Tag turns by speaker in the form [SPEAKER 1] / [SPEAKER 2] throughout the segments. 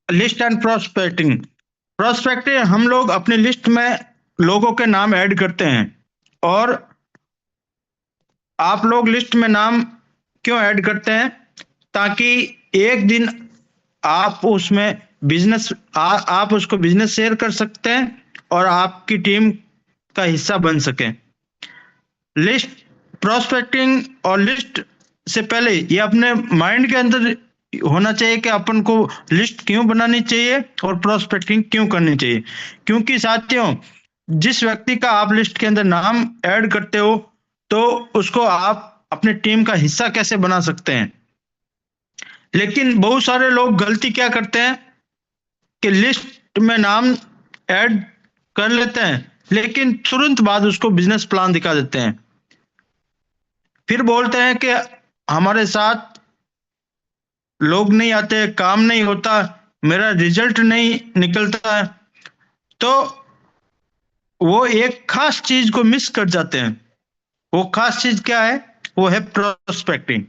[SPEAKER 1] List and prospecting. Prospecting हम लोग अपनी लिस्ट में लोगों के नाम ऐड करते हैं। और आप लोग लिस्ट में नाम क्यों ऐड करते हैं? ताकि एक दिन आप उसमें आप उसको बिजनेस शेयर कर सकते हैं और आपकी टीम का हिस्सा बन सके। लिस्ट प्रोस्पेक्टिंग और लिस्ट से पहले ये अपने माइंड के अंदर होना चाहिए कि अपन को लिस्ट क्यों बनानी चाहिए और प्रोस्पेक्टिंग क्यों करनी चाहिए। क्योंकि साथियों, जिस व्यक्ति का आप लिस्ट के अंदर नाम ऐड करते हो तो उसको आप अपनी टीम का हिस्सा कैसे बना सकते हैं। लेकिन बहुत सारे लोग गलती क्या करते हैं कि लिस्ट में नाम ऐड कर लेते हैं लेकिन तुरंत बाद उसको बिजनेस प्लान दिखा देते हैं। फिर बोलते हैं कि हमारे साथ लोग नहीं आते, काम नहीं होता, मेरा रिजल्ट नहीं निकलता है। तो वो एक खास चीज को मिस कर जाते हैं। वो खास चीज क्या है? वो है प्रोस्पेक्टिंग।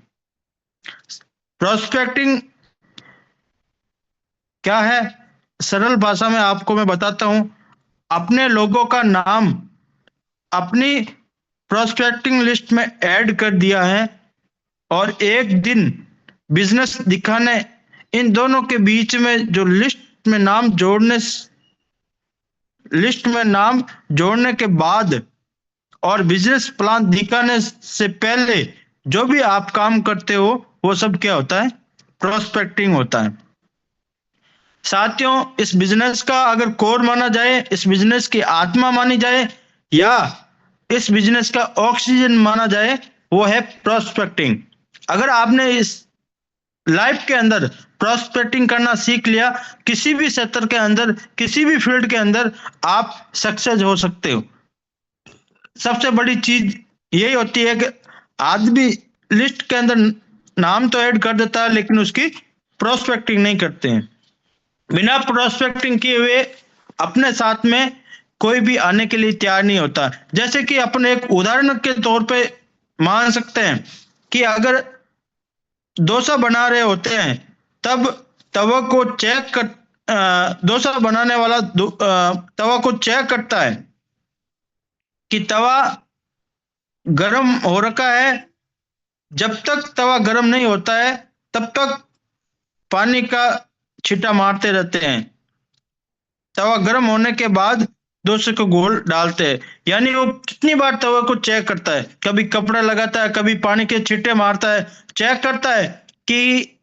[SPEAKER 1] प्रोस्पेक्टिंग क्या है? सरल भाषा में आपको मैं बताता हूं। अपने लोगों का नाम अपनी प्रोस्पेक्टिंग लिस्ट में ऐड कर दिया है और एक दिन बिजनेस दिखाने इन दोनों के बीच में जो लिस्ट में नाम जोड़ने के बाद और बिजनेस प्लान दिखाने से पहले जो भी आप काम करते हो वो सब क्या होता है? प्रोस्पेक्टिंग होता है। साथियों, इस बिजनेस का अगर कोर माना जाए, इस बिजनेस की आत्मा मानी जाए या इस बिजनेस का ऑक्सीजन माना जाए, वो है प्रोस्पेक्टिंग। अगर आपने इस लाइफ के अंदर प्रोस्पेक्टिंग करना सीख लिया, किसी भी क्षेत्र के अंदर, किसी भी फील्ड के अंदर आप सक्सेस हो सकते हो। सबसे बड़ी चीज यही होती है कि आदमी लिस्ट के अंदर नाम तो ऐड कर देता है लेकिन उसकी प्रोस्पेक्टिंग नहीं करते हैं। बिना प्रोस्पेक्टिंग किए हुए अपने साथ में कोई भी आने के लिए तैयार नहीं होता। जैसे कि अपन एक उदाहरण के तौर पे मान सकते हैं कि अगर डोसा बना रहे होते हैं तब तवा को चेक कर डोसा बनाने वाला तवा को चेक करता है कि तवा गरम हो रखा है। जब तक तवा गरम नहीं होता है तब तक पानी का छींटा मारते रहते हैं। तवा गरम होने के बाद डोसे को गोल डालते हैं। यानी वो कितनी बार तवा को चेक करता है, कभी कपड़ा लगाता है, कभी पानी के छींटे मारता है, चेक करता है कि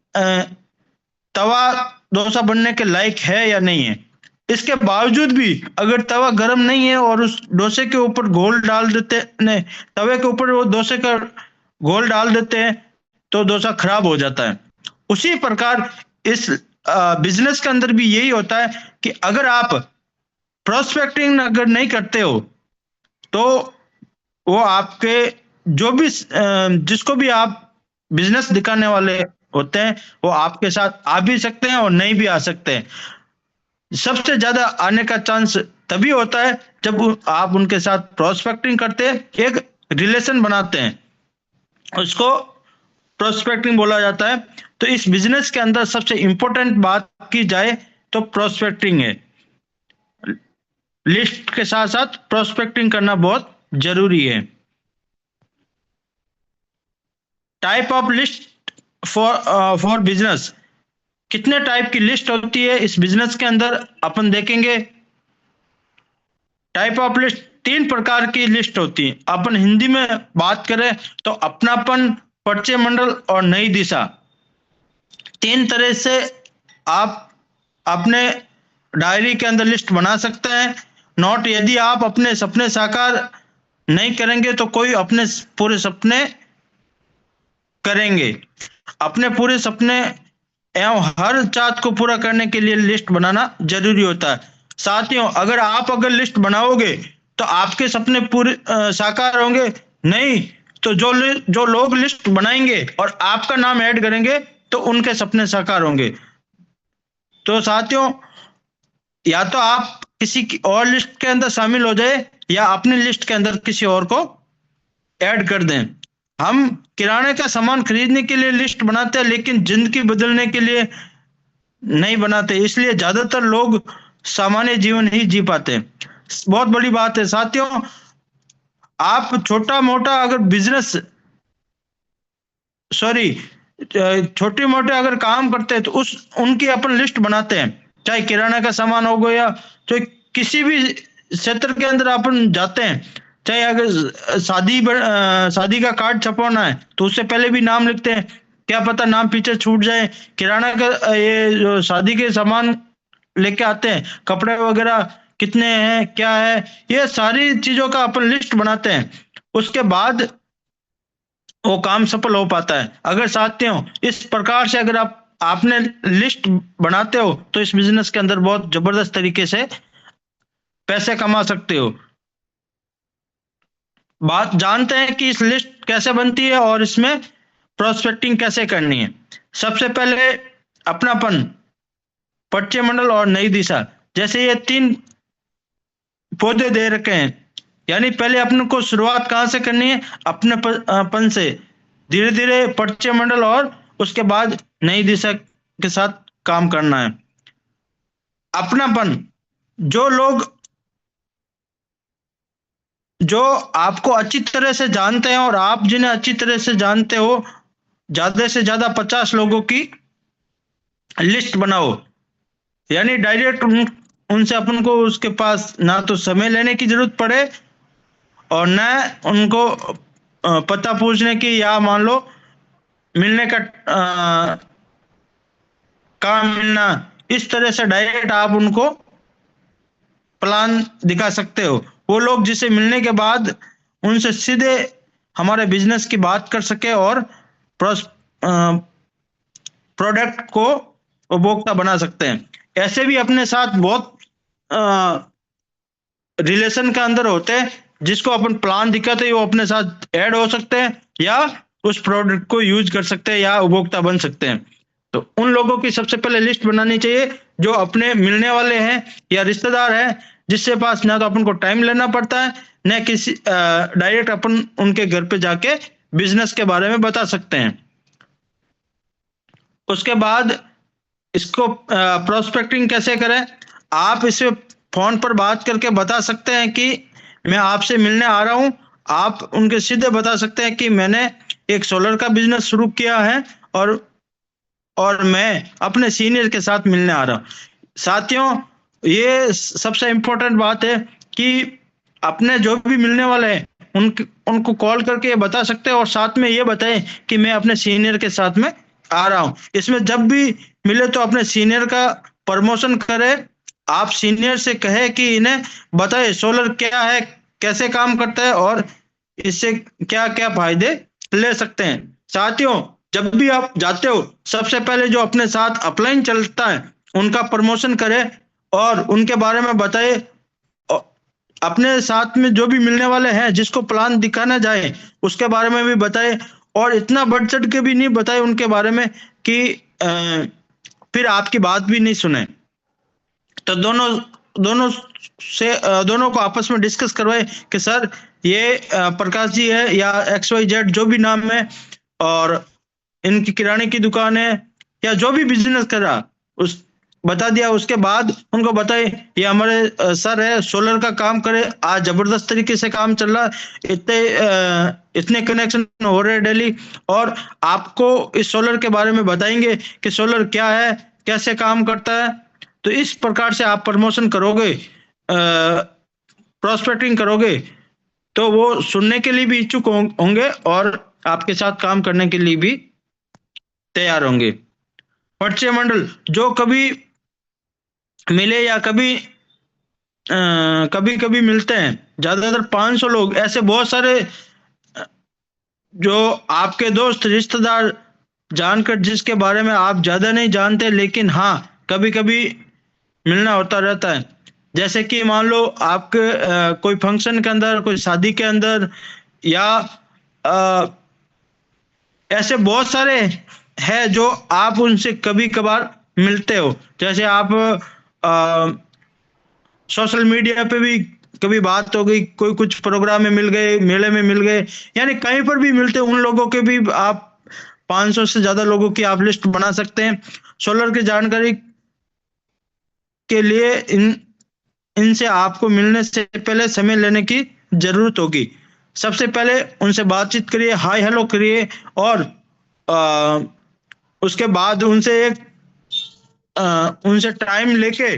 [SPEAKER 1] तवा डोसा बनने के लायक है या नहीं है। इसके बावजूद भी अगर तवा गर्म नहीं है और उस डोसे के ऊपर घोल डाल देते नहीं, तवे के ऊपर वो डोसे का घोल डाल देते हैं तो डोसा खराब हो जाता है। उसी प्रकार इस बिजनेस के अंदर भी यही होता है कि अगर आप प्रोस्पेक्टिंग अगर नहीं करते हो तो वो आपके जो भी जिसको भी आप बिजनेस दिखाने वाले होते हैं वो आपके साथ आ भी सकते हैं और नहीं भी आ सकते हैं। सबसे ज्यादा आने का चांस तभी होता है जब आप उनके साथ प्रोस्पेक्टिंग करते हैं, एक रिलेशन बनाते हैं, उसको प्रोस्पेक्टिंग बोला जाता है। तो इस बिजनेस के अंदर सबसे इंपॉर्टेंट बात की जाए तो प्रोस्पेक्टिंग है। लिस्ट के साथ साथ प्रोस्पेक्टिंग करना बहुत जरूरी है। Type of list for business. कितने टाइप की लिस्ट होती है इस बिजनेस के अंदर अपन देखेंगे। टाइप ऑफ लिस्ट 3 प्रकार की लिस्ट होती है। अपन हिंदी में बात करें तो अपनापन, परिचय मंडल और नई दिशा। 3 तरह से आप अपने डायरी के अंदर लिस्ट बना सकते हैं। नोट, यदि आप अपने सपने साकार नहीं करेंगे तो कोई अपने पूरे सपने करेंगे। अपने पूरे सपने एवं हर चाहत को पूरा करने के लिए लिस्ट बनाना जरूरी होता है। साथियों, अगर लिस्ट बनाओगे तो आपके सपने पूरे साकार होंगे। नहीं तो जो लोग लिस्ट बनाएंगे और आपका नाम ऐड करेंगे तो उनके सपने साकार होंगे। तो साथियों, या तो आप किसी की और लिस्ट के अंदर शामिल हो जाए या अपनी लिस्ट के अंदर किसी और को ऐड कर दें। हम किराने का सामान खरीदने के लिए लिस्ट बनाते हैं लेकिन जिंदगी बदलने के लिए नहीं बनाते, इसलिए ज्यादातर लोग सामान्य जीवन ही जी पाते हैं। बहुत बड़ी बात है साथियों, आप छोटा मोटा अगर बिजनेस, सॉरी, छोटे मोटे अगर काम करते हैं तो उस उनकी अपन लिस्ट बनाते हैं, चाहे किराना का सामान हो गया, तो किसी भी क्षेत्र के अंदर अपन जाते हैं, चाहे अगर शादी का कार्ड छपवाना है तो उससे पहले भी नाम लिखते हैं, क्या पता नाम पीछे छूट जाए। किराना का ये जो शादी के सामान लेके आते हैं, कपड़े वगैरह कितने हैं क्या है, ये सारी चीजों का अपन लिस्ट बनाते हैं, उसके बाद वो काम सफल हो पाता है। अगर साथियों इस प्रकार से अगर आपने लिस्ट बनाते हो तो इस बिजनेस के अंदर बहुत जबरदस्त तरीके से पैसे कमा सकते हो। बात जानते हैं कि इस लिस्ट कैसे बनती है और इसमें प्रोस्पेक्टिंग कैसे करनी है। सबसे पहले अपनापन, परिचय मंडल और नई दिशा, जैसे ये तीन पौधे दे रखे हैं, यानी पहले अपने को शुरुआत कहां से करनी है, अपने पन से, धीरे धीरे परिचय मंडल और उसके बाद नई दिशा के साथ काम करना है। अपनापन, जो लोग जो आपको अच्छी तरह से जानते हैं और आप जिन्हें अच्छी तरह से जानते हो, ज्यादा से ज्यादा 50 लोगों की लिस्ट बनाओ, यानी डायरेक्ट उनसे अपन को उसके पास ना तो समय लेने की जरूरत पड़े और न उनको पता पूछने की, या मान लो मिलने का काम मिलना, इस तरह से डायरेक्ट आप उनको प्लान दिखा सकते हो। वो लोग जिसे मिलने के बाद उनसे सीधे हमारे बिजनेस की बात कर सके और प्रोडक्ट को उपभोक्ता बना सकते हैं। ऐसे भी अपने साथ बहुत रिलेशन के अंदर होते हैं, जिसको अपन प्लान दिखाते हैं, वो अपने साथ ऐड हो सकते हैं या उस प्रोडक्ट को यूज कर सकते हैं या उपभोक्ता बन सकते हैं। तो उन लोगों की सबसे पहले लिस्ट बनानी चाहिए जो अपने मिलने वाले हैं या रिश्तेदार हैं, जिससे पास ना तो अपन को टाइम लेना पड़ता है, न किसी डायरेक्ट अपन उनके घर पे जाके बिजनेस के बारे में बता सकते हैं। उसके बाद इसको प्रोस्पेक्टिंग कैसे करें, आप इसे फोन पर बात करके बता सकते हैं कि मैं आपसे मिलने आ रहा हूं। आप उनके सीधे बता सकते हैं कि मैंने एक सोलर का बिजनेस शुरू किया है और मैं अपने सीनियर के साथ मिलने आ रहा हूं। साथियों ये सबसे इंपॉर्टेंट बात है कि अपने जो भी मिलने वाले हैं उनको कॉल करके बता सकते हैं और साथ में ये बताएं कि मैं अपने सीनियर के साथ में आ रहा हूं। इसमें जब भी मिले तो अपने सीनियर का प्रमोशन करें। आप सीनियर से कहे कि इन्हें बताए सोलर क्या है, कैसे काम करता है और इससे क्या क्या फायदे ले सकते हैं। साथियों जब भी आप जाते हो सबसे पहले जो अपने साथ अपलाइन चलता है उनका प्रमोशन करें और उनके बारे में बताए। अपने साथ में जो भी मिलने वाले हैं जिसको प्लान दिखाना जाए उसके बारे में भी बताए, और इतना बढ़ चढ़ के भी नहीं बताए उनके बारे में कि फिर आपकी बात भी नहीं सुने। तो दोनों को आपस में डिस्कस करवाए कि सर ये प्रकाश जी है या XYZ जो भी नाम है और इनकी किराने की दुकान है या जो भी बिजनेस कर रहा उस बता दिया। उसके बाद उनको बताए ये हमारे सर है, सोलर का काम करे, आज जबरदस्त तरीके से काम चल रहा है, इतने कनेक्शन हो रहे हैं डेली, और आपको इस सोलर के बारे में बताएंगे कि सोलर क्या है, कैसे काम करता है। तो इस प्रकार से आप प्रमोशन करोगे, प्रोस्पेक्टिंग करोगे, तो वो सुनने के लिए भी इच्छुक होंगे और आपके साथ काम करने के लिए भी तैयार होंगे। परिचय मंडल, जो कभी मिले या कभी कभी मिलते हैं, ज्यादातर 500 लोग, ऐसे बहुत सारे जो आपके दोस्त रिश्तेदार जानकर जिसके बारे में आप ज्यादा नहीं जानते, लेकिन हाँ कभी कभी मिलना होता रहता है। जैसे कि मान लो आपके कोई फंक्शन के अंदर, कोई शादी के अंदर, या ऐसे बहुत सारे हैं जो आप उनसे कभी कभार मिलते हो। जैसे आप सोशल मीडिया पे भी कभी बात हो गई, कोई कुछ प्रोग्राम में मिल गए, मेले में मिल गए, यानी कहीं पर भी मिलते उन लोगों के भी आप 500 से ज्यादा लोगों की आप लिस्ट बना सकते हैं। सोलर की जानकारी इसके लिए इनसे आपको मिलने से पहले समय लेने की जरूरत होगी। सबसे पहले उनसे बातचीत करिए, हाय हेलो करिए, और उसके बाद उनसे टाइम लेके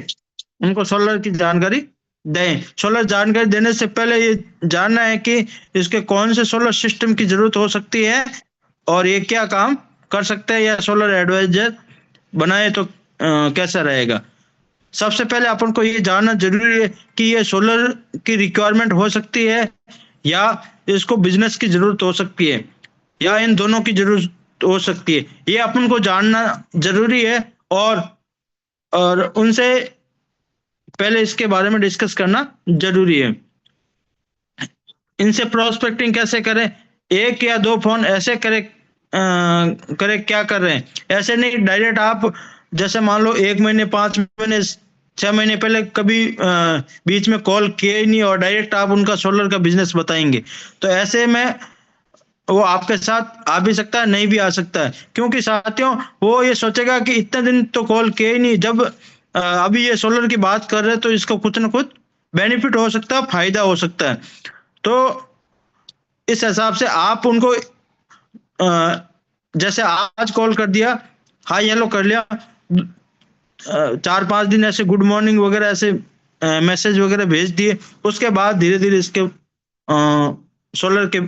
[SPEAKER 1] उनको सोलर की जानकारी दें। सोलर जानकारी देने से पहले ये जानना है कि इसके कौन से सोलर सिस्टम की जरूरत हो सकती है और ये क्या काम कर सकते हैं, या सोलर एडवाइजर बनाए तो कैसा रहेगा। सबसे पहले अपन को ये जानना जरूरी है कि ये सोलर की रिक्वायरमेंट हो सकती है या इसको बिजनेस की जरूरत हो सकती है या इन दोनों की जरूरत हो सकती है, ये अपन को जानना जरूरी है। और उनसे पहले इसके बारे में डिस्कस करना जरूरी है। इनसे प्रोस्पेक्टिंग कैसे करें, एक या दो फोन ऐसे करें क्या कर रहे हैं, ऐसे नहीं डायरेक्ट आप, जैसे मान लो 1 महीने 5 महीने 6 महीने पहले कभी बीच में कॉल किए ही नहीं और डायरेक्ट आप उनका सोलर का बिजनेस बताएंगे, तो ऐसे में वो आपके साथ आ भी सकता है, नहीं भी आ सकता है। क्योंकि साथियों वो ये सोचेगा कि इतने दिन तो कॉल किए ही नहीं, जब अभी ये सोलर की बात कर रहे हैं तो इसको कुछ ना कुछ बेनिफिट हो सकता है, फायदा हो सकता है। तो इस हिसाब से आप उनको जैसे आज कॉल कर दिया, हाय हेलो कर लिया, 4-5 दिन ऐसे गुड मॉर्निंग वगैरह ऐसे मैसेज वगैरह भेज दिए, उसके बाद धीरे धीरे इसके सोलर के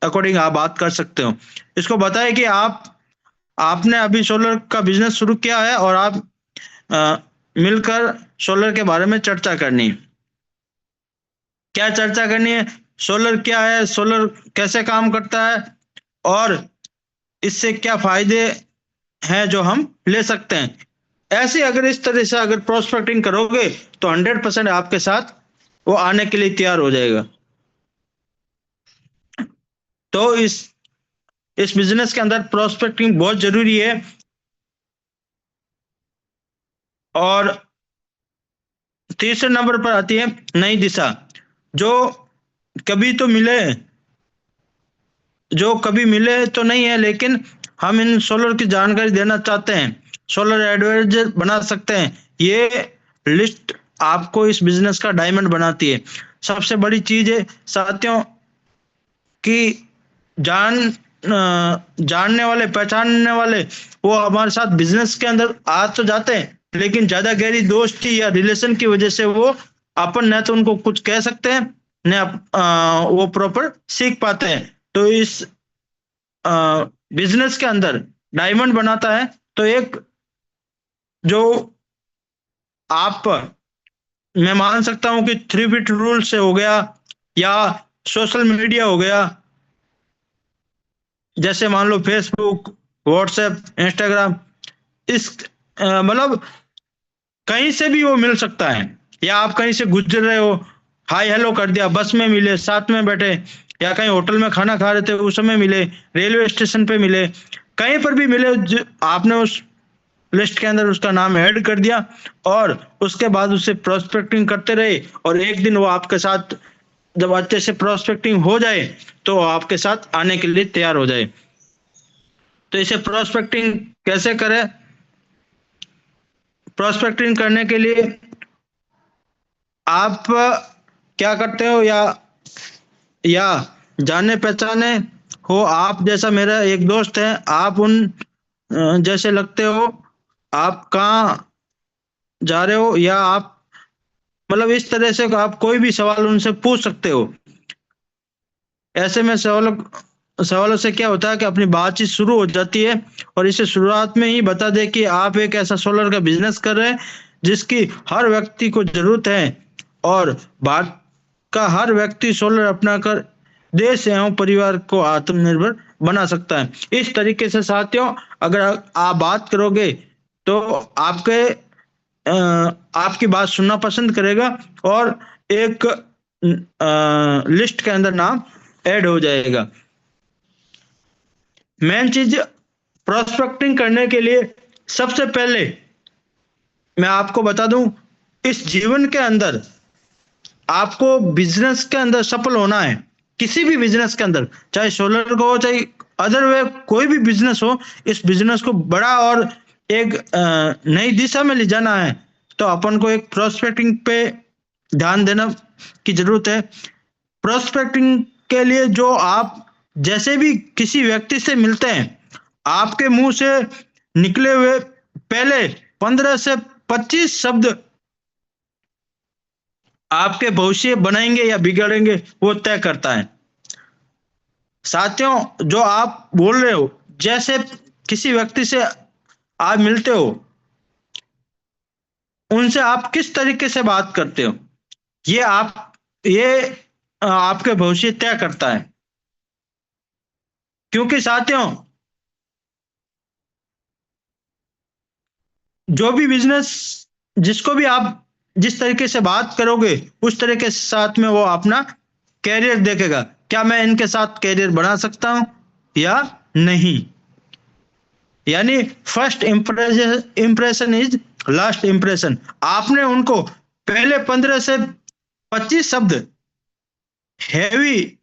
[SPEAKER 1] अकॉर्डिंग आप बात कर सकते हो। इसको बताएं कि आपने अभी सोलर का बिजनेस शुरू किया है और आप मिलकर सोलर के बारे में चर्चा करनी है। क्या चर्चा करनी है, सोलर क्या है, सोलर कैसे काम करता है और इससे क्या फायदे हैं जो हम ले सकते हैं। ऐसे अगर इस तरह से अगर प्रोस्पेक्टिंग करोगे तो 100% आपके साथ वो आने के लिए तैयार हो जाएगा। तो इस बिजनेस के अंदर प्रोस्पेक्टिंग बहुत जरूरी है। और तीसरे नंबर पर आती है नई दिशा। जो कभी मिले तो नहीं है, लेकिन हम इन सोलर की जानकारी देना चाहते हैं, सोलर एडवाइजर बना सकते हैं। ये लिस्ट आपको इस बिजनेस का डायमंड बनाती है। सबसे बड़ी चीज है साथियों कि जानने वाले पहचानने वाले वो हमारे साथ बिजनेस के अंदर आ तो जाते हैं, लेकिन ज्यादा गहरी दोस्ती या रिलेशन की वजह से वो अपन न तो उनको कुछ कह सकते हैं न वो प्रॉपर सीख पाते हैं। तो इस बिजनेस के अंदर डायमंड बनाता है तो एक जो आप, मैं मान सकता हूं कि 3 फीट रूल से हो गया या सोशल मीडिया हो गया, जैसे मान लो फेसबुक, व्हाट्सएप, इंस्टाग्राम, इस मतलब कहीं से भी वो मिल सकता है। या आप कहीं से गुजर रहे हो, हाय हेलो कर दिया, बस में मिले, साथ में बैठे, या कहीं होटल में खाना खा रहे थे उस समय मिले, रेलवे स्टेशन पे मिले, कहीं पर भी मिले, आपने उस लिस्ट के अंदर उसका नाम ऐड कर दिया और उसके बाद उससे प्रोस्पेक्टिंग करते रहे, और एक दिन वो आपके साथ जब अच्छे से प्रोस्पेक्टिंग हो जाए तो आपके साथ आने के लिए तैयार हो जाए। तो इसे प्रोस्पेक्टिंग कैसे करें, प्रोस्पेक्टिंग करने के लिए आप क्या करते हो, या जाने पहचाने हो आप, जैसा मेरा एक दोस्त है, आप उन जैसे लगते हो, आप कहाँ जा रहे हो, या आप मतलब इस तरह से आप कोई भी सवाल उनसे पूछ सकते हो। ऐसे में सवालों से क्या होता है कि अपनी बातचीत शुरू हो जाती है, और इसे शुरुआत में ही बता दे कि आप एक ऐसा सोलर का बिजनेस कर रहे हैं जिसकी हर व्यक्ति को जरूरत है, और भारत का हर व्यक्ति सोलर अपनाकर देश एवं परिवार को आत्मनिर्भर बना सकता है। इस तरीके से साथियों अगर आप बात करोगे तो आपकी बात सुनना पसंद करेगा और एक लिस्ट के अंदर नाम ऐड हो जाएगा। मेन चीज प्रोस्पेक्टिंग करने के लिए सबसे पहले मैं आपको बता दूं, इस जीवन के अंदर आपको बिजनेस के अंदर सफल होना है, किसी भी बिजनेस के अंदर, चाहे सोलर को हो चाहे अदर वे कोई भी बिजनेस हो, इस बिजनेस को बड़ा और एक नई दिशा में ले जाना है तो अपन को एक प्रोस्पेक्टिंग पे ध्यान देना की जरूरत है। प्रोस्पेक्टिंग के लिए जो आप जैसे भी किसी व्यक्ति से मिलते हैं, आपके मुंह से निकले हुए पहले 15 से 25 शब्द आपके भविष्य बनाएंगे या बिगड़ेंगे वो तय करता है। साथियों, जो आप बोल रहे हो, जैसे किसी व्यक्ति से आप मिलते हो, उनसे आप किस तरीके से बात करते हो, ये आपके भविष्य तय करता है। क्योंकि साथियों, जो भी बिजनेस, जिसको भी आप जिस तरीके से बात करोगे, उस तरीके से साथ में वो अपना कैरियर देखेगा। क्या मैं इनके साथ कैरियर बना सकता हूं या नहीं। यानी first impression is last impression. आपने उनको पहले 15 से 25 शब्द हैवी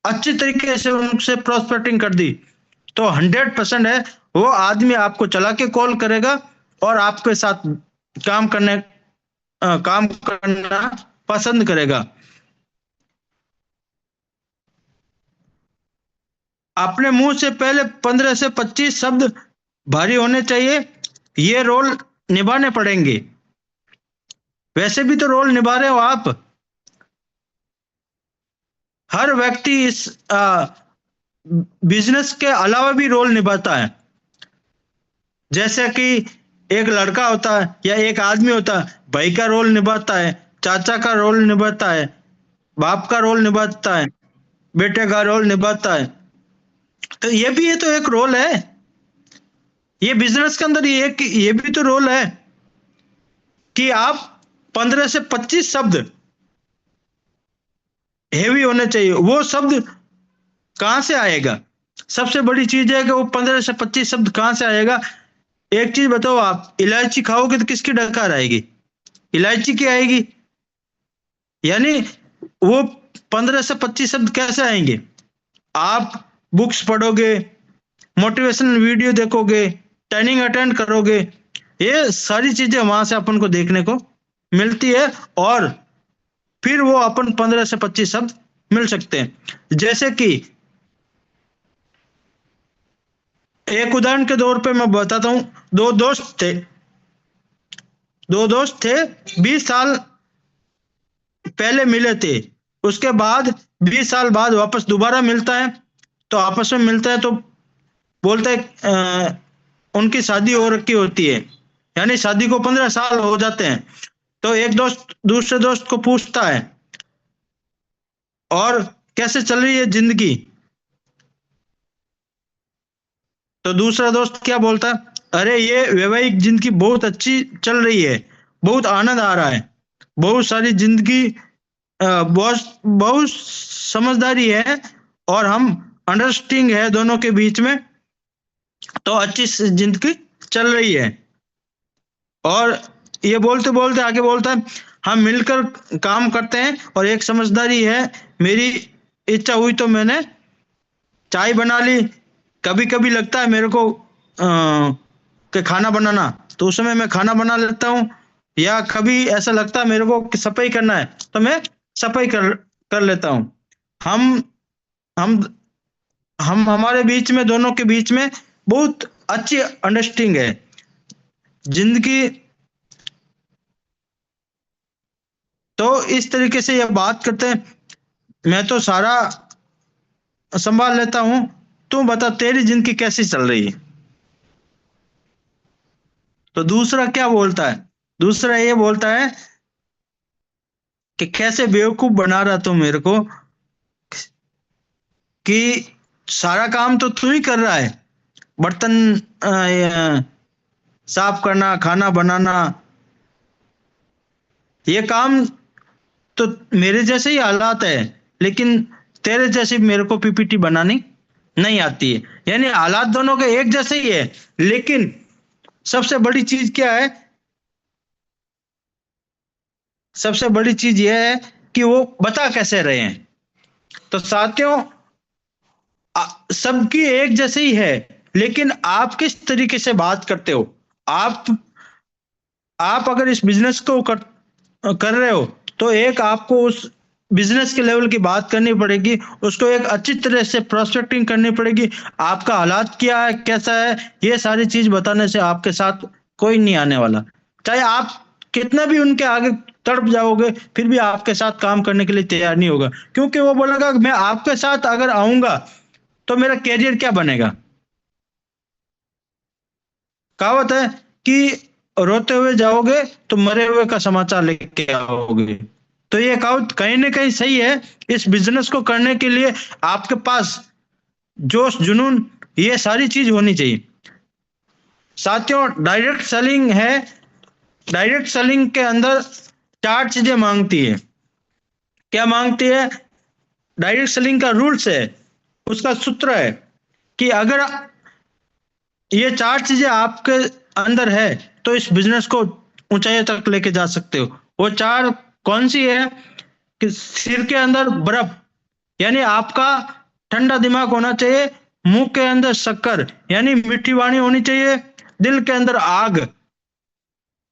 [SPEAKER 1] अच्छी तरीके से उनसे प्रोस्पेक्टिंग कर दी, तो 100% है वो आदमी आपको चला के कॉल करेगा और आपके साथ काम करना पसंद करेगा। अपने मुंह से पहले 15 से 25 शब्द भारी होने चाहिए, ये रोल निभाने पड़ेंगे। वैसे भी तो रोल निभा रहे हो आप। हर व्यक्ति इस बिजनेस के अलावा भी रोल निभाता है। जैसे कि एक लड़का होता है या एक आदमी होता है, भाई का रोल निभाता है, चाचा का रोल निभाता है, बाप का रोल निभाता है, बेटे का रोल निभाता है। तो ये तो एक रोल है। ये बिजनेस के अंदर ये भी तो रोल है कि आप 15 से 25 शब्द हेवी होने चाहिए। वो शब्द कहां से आएगा? सबसे बड़ी चीज है कि वो 15 से 25 शब्द कहां से आएगा। एक चीज बताओ, आप इलायची खाओगे तो किसकी डकार आएगी? इलायची की आएगी। यानी वो 15 से 25 शब्द कैसे आएंगे? आप बुक्स पढ़ोगे, मोटिवेशनल वीडियो देखोगे, ट्रेनिंग अटेंड करोगे, ये सारी चीजें वहां से अपन को देखने को मिलती है और फिर वो अपन 15 से 25 शब्द मिल सकते हैं। जैसे कि एक उदाहरण के तौर पे मैं बताता हूं। दो दोस्त थे, 20 साल पहले मिले थे, उसके बाद 20 साल बाद वापस दोबारा मिलता है, तो आपस में मिलता है तो बोलता है उनकी शादी हो रखी होती है, यानी शादी को 15 साल हो जाते हैं। तो एक दोस्त दूसरे दोस्त को पूछता है और कैसे चल रही है जिंदगी। तो दूसरा दोस्त क्या बोलता है, अरे ये वैवाहिक जिंदगी बहुत अच्छी चल रही है, बहुत आनंद आ रहा है, बहुत सारी जिंदगी, बहुत बहुत समझदारी है और हम अंडरस्टैंडिंग है दोनों के बीच में, तो अच्छी जिंदगी चल रही है। और ये बोलते बोलते आगे बोलता है, हम मिलकर काम करते हैं और एक समझदारी है, मेरी इच्छा हुई तो मैंने चाय बना ली, कभी कभी लगता है मेरे को कि खाना बनाना, तो उस समय मैं खाना बना लेता हूँ, या कभी ऐसा लगता है मेरे को कि सफाई करना है तो मैं सफाई कर लेता हूँ। हम हम हम हमारे बीच में, दोनों के बीच में बहुत अच्छी अंडरस्टैंडिंग है। जिंदगी तो इस तरीके से ये बात करते हैं, मैं तो सारा संभाल लेता हूं, तू बता तेरी जिंदगी कैसी चल रही है। तो दूसरा क्या बोलता है? दूसरा ये बोलता है कि कैसे बेवकूफ बना रहा तू मेरे को, कि सारा काम तो तू ही कर रहा है, बर्तन साफ करना, खाना बनाना, ये काम तो मेरे जैसे ही हालात है, लेकिन तेरे जैसी मेरे को पीपीटी बनानी नहीं आती है। यानी हालात दोनों के एक जैसे ही है, लेकिन सबसे बड़ी चीज क्या है? सबसे बड़ी चीज यह है कि वो बता कैसे रहे हैं। तो साथियों, सबकी एक जैसे ही है, लेकिन आप किस तरीके से बात करते हो। आप आप अगर इस बिजनेस को कर रहे हो तो एक आपको उस बिजनेस के लेवल की बात करनी पड़ेगी, उसको एक अच्छी तरह से प्रोस्पेक्टिंग करनी पड़ेगी, आपका हालात क्या है, कैसा है, ये सारी चीज बताने से आपके साथ कोई नहीं आने वाला। चाहे आप कितना भी उनके आगे तड़प जाओगे, फिर भी आपके साथ काम करने के लिए तैयार नहीं होगा, क्योंकि वो बोलेगा मैं आपके साथ अगर आऊंगा तो मेरा कैरियर क्या बनेगा। कहावत है कि रोते हुए जाओगे तो मरे हुए का समाचार लेके आओगे। तो ये कहावत कहीं ना कहीं सही है। इस बिजनेस को करने के लिए आपके पास जोश, जुनून, ये सारी चीज होनी चाहिए। साथियों, डायरेक्ट सेलिंग है। डायरेक्ट सेलिंग के अंदर चार चीजें मांगती है। क्या मांगती है? डायरेक्ट सेलिंग का रूल्स है, उसका सूत्र है कि अगर ये चार चीजें आपके अंदर है तो इस बिजनेस को ऊंचाई तक लेके जा सकते हो। वो चार कौन सी है? कि सिर के अंदर बर्फ, यानी आपका ठंडा दिमाग होना चाहिए। मुंह के अंदर शक्कर, यानी मीठी वाणी होनी चाहिए। दिल के अंदर आग,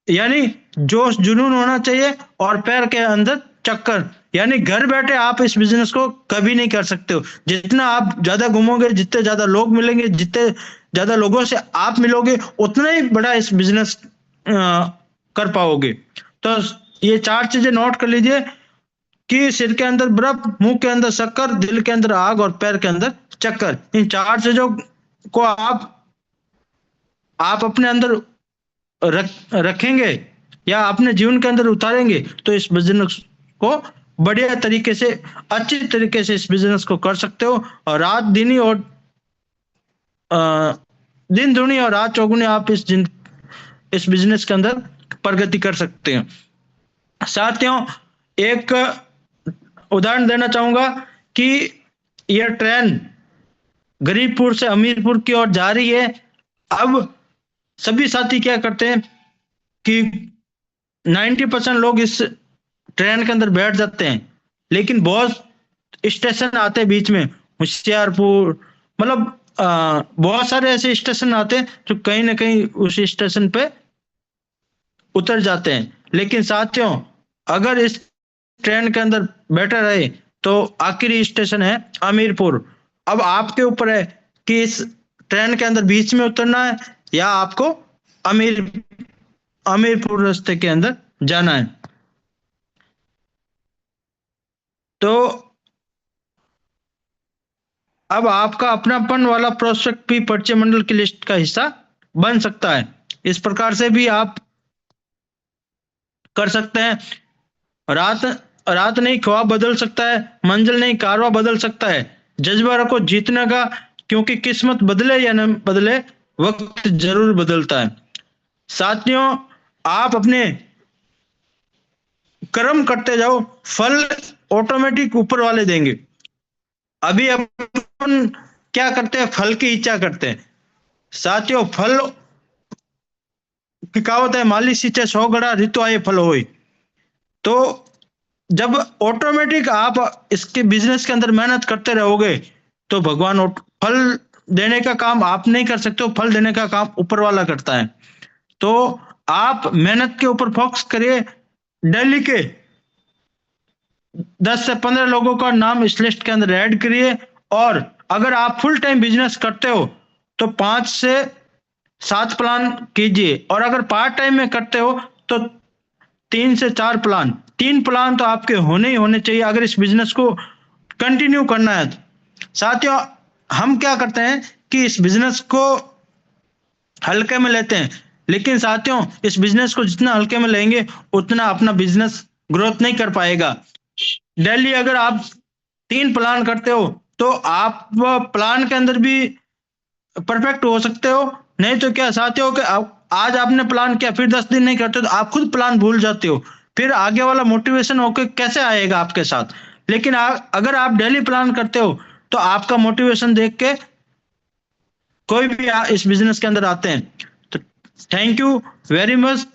[SPEAKER 1] यानी जोश जुनून होना चाहिए। और पैर के अंदर चक्कर, यानी घर बैठे आप इस बिजनेस को कभी नहीं कर सकते हो। जितना आप ज्यादा घूमोगे, जितने ज्यादा लोग मिलेंगे, जितने ज्यादा लोगों से आप मिलोगे, उतना ही बड़ा इस बिजनेस कर पाओगे। तो ये चार चीजें नोट कर लीजिए कि सिर के अंदर बर्फ, मुंह के अंदर शक्कर, दिल के अंदर आग और पैर के अंदर चक्कर। इन चार चीजों को आप अपने अंदर रखेंगे या अपने जीवन के अंदर उतारेंगे तो इस बिजनेस को बढ़िया तरीके से, अच्छी तरीके से इस बिजनेस को कर सकते हो। और रात दिनी और दिन दुनी और रात चौगुनी आप इस बिजनेस के अंदर प्रगति कर सकते हैं। साथियों, एक उदाहरण देना चाहूंगा कि यह ट्रेन गरीबपुर से अमीरपुर की ओर जा रही है। अब सभी साथी क्या करते हैं कि 90% लोग इस ट्रेन के अंदर बैठ जाते हैं, लेकिन बहुत स्टेशन आते हैं बीच में, होशियारपुर, मतलब बहुत सारे ऐसे स्टेशन आते हैं जो कहीं ना कहीं उस स्टेशन पे उतर जाते हैं। लेकिन साथियों, अगर इस ट्रेन के अंदर बैठे रहे तो आखिरी स्टेशन है अमीरपुर। अब आपके ऊपर है कि इस ट्रेन के अंदर बीच में उतरना है या आपको अमीरपुर रास्ते के अंदर जाना है। तो अब आपका अपनापन वाला प्रोस्पेक्ट भी परिचय मंडल की लिस्ट का हिस्सा बन सकता है। इस प्रकार से भी आप कर सकते हैं। रात रात नहीं ख्वाब बदल सकता है, मंजिल नहीं कारवा बदल सकता है। जज्बा रखो जीतने का, क्योंकि किस्मत बदले या न बदले, वक्त जरूर बदलता है। साथियों, आप अपने कर्म करते जाओ, फल ऑटोमेटिक ऊपर वाले देंगे। अभी अपन क्या करते हैं? फल की इच्छा करते हैं। साथियों, फल की कहावत है, माली सींचे 100 घड़ा, ऋतु आए फल होए। तो जब ऑटोमेटिक आप इसके बिजनेस के अंदर मेहनत करते रहोगे तो भगवान फल देने का काम आप नहीं कर सकते हो, फल देने का काम ऊपर वाला करता है। तो आप मेहनत के ऊपर फोकस करिए। डेली के 10 से 15 लोगों का नाम इस लिस्ट के अंदर ऐड करिए। और अगर आप फुल टाइम बिजनेस करते हो तो 5 से 7 प्लान कीजिए, और अगर पार्ट टाइम में करते हो तो 3 से 4 प्लान। 3 प्लान तो आपके होने ही होने चाहिए अगर इस बिजनेस को कंटिन्यू करना है। साथियों, हम क्या करते हैं कि इस बिजनेस को हल्के में लेते हैं, लेकिन साथियों, इस बिजनेस को जितना हल्के में लेंगे उतना अपना बिजनेस ग्रोथ नहीं कर पाएगा। डेली अगर आप 3 प्लान करते हो तो आप प्लान के अंदर भी परफेक्ट हो सकते हो। नहीं तो क्या साथियों कि आज आपने प्लान किया, फिर 10 दिन नहीं करते तो आप खुद प्लान भूल जाते हो, फिर आगे वाला मोटिवेशन होकर कैसे आएगा आपके साथ। लेकिन अगर आप डेली प्लान करते हो तो आपका मोटिवेशन देख के कोई भी इस बिजनेस के अंदर आते हैं। तो थैंक यू वेरी मच।